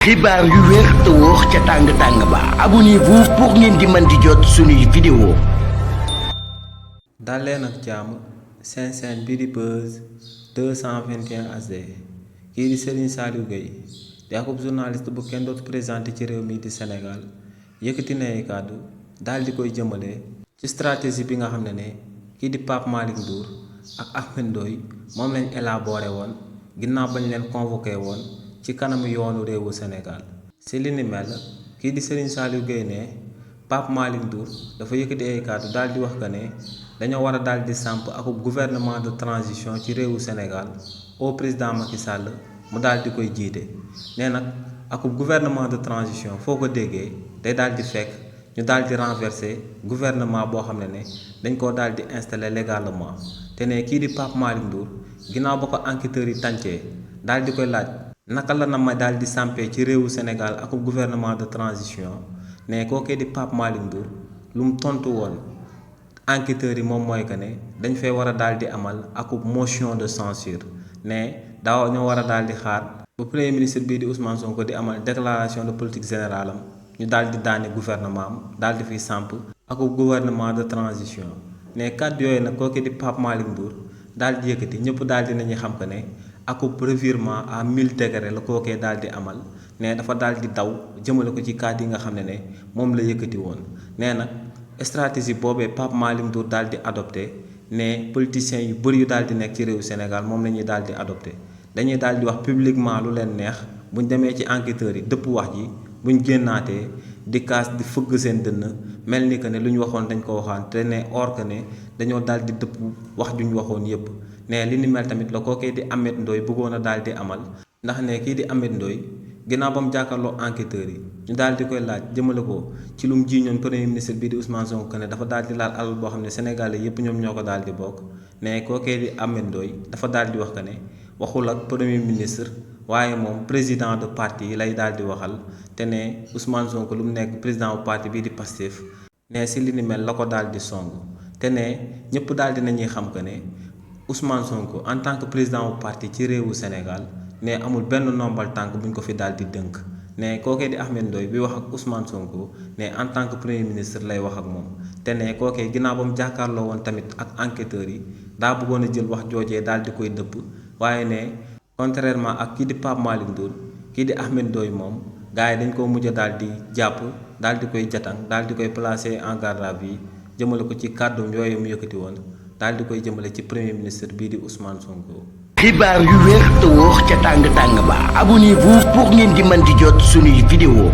xibaar yu wér te wóor ca tàng ba abonnez-vous pour ngeen di mën di jot suñuy vidéo. dal leen ak jàmm seen chaîne bii di Buzz 221 HD kii di Serigne Saliou Gueye di akub journaliste bu kenn dootu présenté ci réew mi di Sénégal yëkkati na ay kàddu daal di koy jëmale ci stratégie bi nga xam ne kii di Pape Malick Ndour ak Ahmed Ndoye moom lañ élaboré woon ginnaaw bañ leen convoqué woon ci kanamu yoonu réewu Sénégal si li ni mel kii di Serigne Saliou Gueye ne Pape Malick Ndour dafa yëkkati ay kàddu daal di wax que ne dañoo war a daal di samp akub gouvernement de transition ci réewu Sénégal au président Macky Sall mu daal di koy jiite nee nag akub gouvernement de transition foo ko déggee day daal di fekk ñu daal di renverser gouvernement boo xam ne dañ koo daal di installer légalement te ne kii di Pape Malick Ndour ginnaaw ba ko enquêteurs yi tàncee daal di koy laaj naka la na ma daal di sampee ci réewu Sénégal akub gouvernement de transition ne kookee di Pape Malick Ndour lu mu tontu woon enquêteurs yi moom mooy que ne dañ fay war a daal di amal akub motion de censure ne daaw ñoo war a daal di xaar ba premier ministre bii di Ousmane Sonko di amal déclaration de politique générale am ñu daal di daane gouvernement am daal di fiy samp akub gouvernement de transition ne kàddu yooyu nag kookee di Pape Malick Ndour daal di yëkkati ñëpp daal di nañu xam que ne akub revirement à 1000 degrés la kookee daal di amal ne dafa daal di daw jëmale ko ci kàddu yi nga xam ne moom la yëkkati woon nee nag stratégie boobee Pape Malick Ndour daal di adopté ne politiciens yu bëri yu daal di nekk ci réewu Sénégal moom la ñuy daal di adopté dañuy daal di wax publiquement lu leen neex buñ demee ci enquêteurs yi dëpp wax ji buñ génnaatee di kaas di fëgg seen dënn mel ni que ne lu ñu waxoon dañ ko waxaan te ne or que ne dañoo daal di dëpp wax juñ waxoon yépp ne li ni mel tamit la kookee di Ahmed Ndoye bëggoon a daal di amal ndax ne kii di Ahmed Ndoye ginnaaw ba mu jàkkaarloo enquêteurs yi ñu daal di koy laaj jëmale ko ci lu mu jiiñoon premier ministre bii di Ousmane Sonko ne dafa daal di laal alal boo xam ne sénégalais yépp ñoom ñoo ko daal di bokk ne kookee di Ahmed Ndoye dafa daal di wax que ne waxul ak premier ministre waaye moom président de parti yi lay daal di waxal te ne Ousmane Sonko lu mu nekk président bu parti bii di Pastef ne si li ni mel la ko daal di song te ne ñëpp daal di nañuy xam que ne Ousmane Sonko en tant que président bu parti ci réewu Sénégal ne amul benn nombal tànk buñ ko fi daal di dënk ne kookee di Ahmed Ndoye bi wax ak Ousmane Sonko ne en tant que premier ministre lay wax ak moom te ne kookee ginnaaw ba mu jàkkaarloo woon tamit ak enquêteurs yi daa bëggoon a jël wax joojee daal di koy dëpp waaye ne contrairement ak kii di Pape Malick Ndour kii di Ahmed Ndoye moom gars yi dañ koo mujj daal di jàpp daal di koy jatang daal di koy placer en garde à vue jëmale ko ci kàddu yooyu mu yëkkati woon daal di koy jëmale ci premier ministre bii di Ousmane Sonko. xibaar yu wér te wóor ca tàng ba abonnez-vous pour ngeen di mën di jot suñuy vidéo.